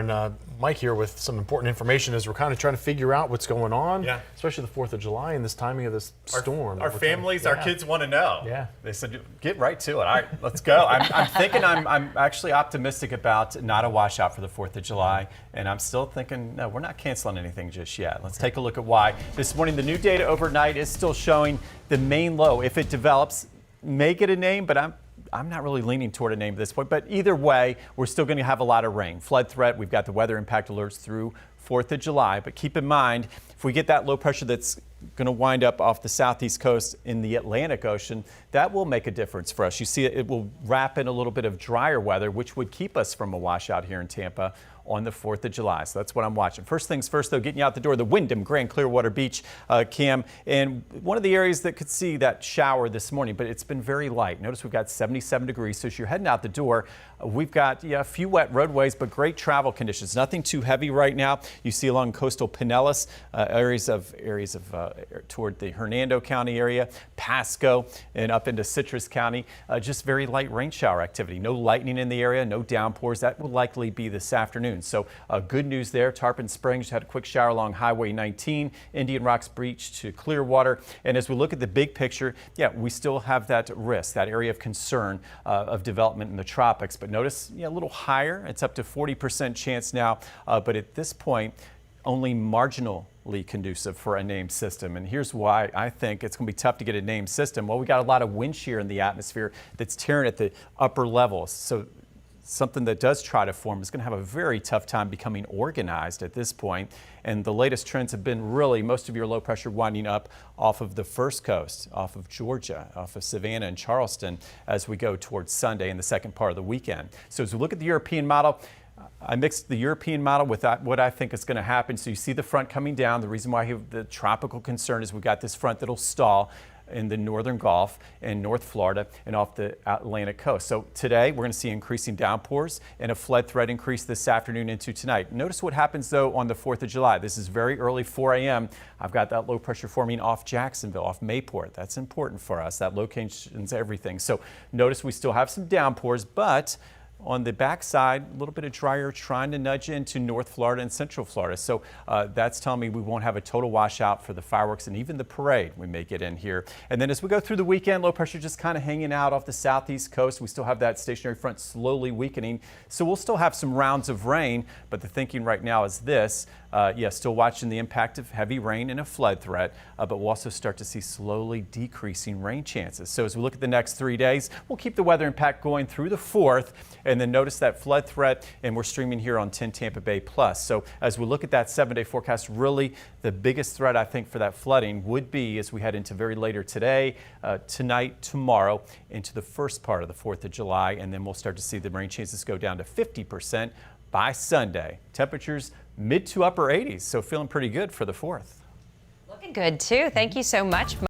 And Mike here with some important information as we're kind of trying to figure out what's going on, especially the 4th of July and this timing of this storm. Our families, our kids want to know. Yeah. They said, get right to it. All right, let's go. I'm thinking I'm actually optimistic about not a washout for the 4th of July. And I'm still thinking, no, we're not canceling anything just yet. Let's take a look at why. This morning, the new data overnight is still showing the main low. If it develops, may get a name, but I'm not really leaning toward a name at this point, but either way, we're still going to have a lot of rain. Flood threat, we've got the weather impact alerts through 4th of July, but keep in mind, if we get that low pressure that's going to wind up off the southeast coast in the Atlantic Ocean, that will make a difference for us. You see, it will wrap in a little bit of drier weather, which would keep us from a washout here in Tampa on the 4th of July. So that's what I'm watching. First things first, though, getting you out the door, the Wyndham Grand Clearwater Beach, Cam, and one of the areas that could see that shower this morning, but it's been very light. Notice we've got 77 degrees, so as you're heading out the door, we've got a few wet roadways, but great travel conditions. Nothing too heavy right now. You see along coastal Pinellas, areas of toward the Hernando County area, Pasco, and up into Citrus County, just very light rain shower activity. No lightning in the area, no downpours. That will likely be this afternoon. So good news there. Tarpon Springs had a quick shower along Highway 19, Indian Rocks Beach to Clearwater. And as we look at the big picture, we still have that risk, that area of concern of development in the tropics. But notice a little higher. It's up to 40% chance now. But at this point, only marginally conducive for a named system. And here's why I think it's going to be tough to get a named system. Well, we got a lot of wind shear in the atmosphere that's tearing at the upper levels. So something that does try to form is going to have a very tough time becoming organized at this point. And the latest trends have been really most of your low pressure winding up off of the first coast, off of Georgia, off of Savannah and Charleston as we go towards Sunday and the second part of the weekend. So as we look at the European model, I mixed the European model with what I think is going to happen. So you see the front coming down. The reason why I have the tropical concern is we've got this front that'll stall in the northern Gulf and North Florida and off the Atlantic coast. So today we're going to see increasing downpours and a flood threat increase this afternoon into tonight. Notice what happens though on the 4th of July. This is very early, 4 a.m. I've got that low pressure forming off Jacksonville, off Mayport. That's important for us. That location's everything. So notice we still have some downpours, but on the backside, a little bit of drier trying to nudge into North Florida and Central Florida. So that's telling me we won't have a total washout for the fireworks and even the parade we may get in here. And then as we go through the weekend, low pressure just kind of hanging out off the southeast coast. We still have that stationary front slowly weakening. So we'll still have some rounds of rain, but the thinking right now is this. Still watching the impact of heavy rain and a flood threat, but we'll also start to see slowly decreasing rain chances. So as we look at the next 3 days, we'll keep the weather impact going through the 4th, and then notice that flood threat, and we're streaming here on 10 Tampa Bay Plus. So as we look at that 7-day forecast, really the biggest threat I think for that flooding would be as we head into very later today, tonight, tomorrow, into the first part of the 4th of July, and then we'll start to see the rain chances go down to 50% by Sunday. Temperatures mid to upper 80s, so feeling pretty good for the 4th. Looking good too. Thank you so much.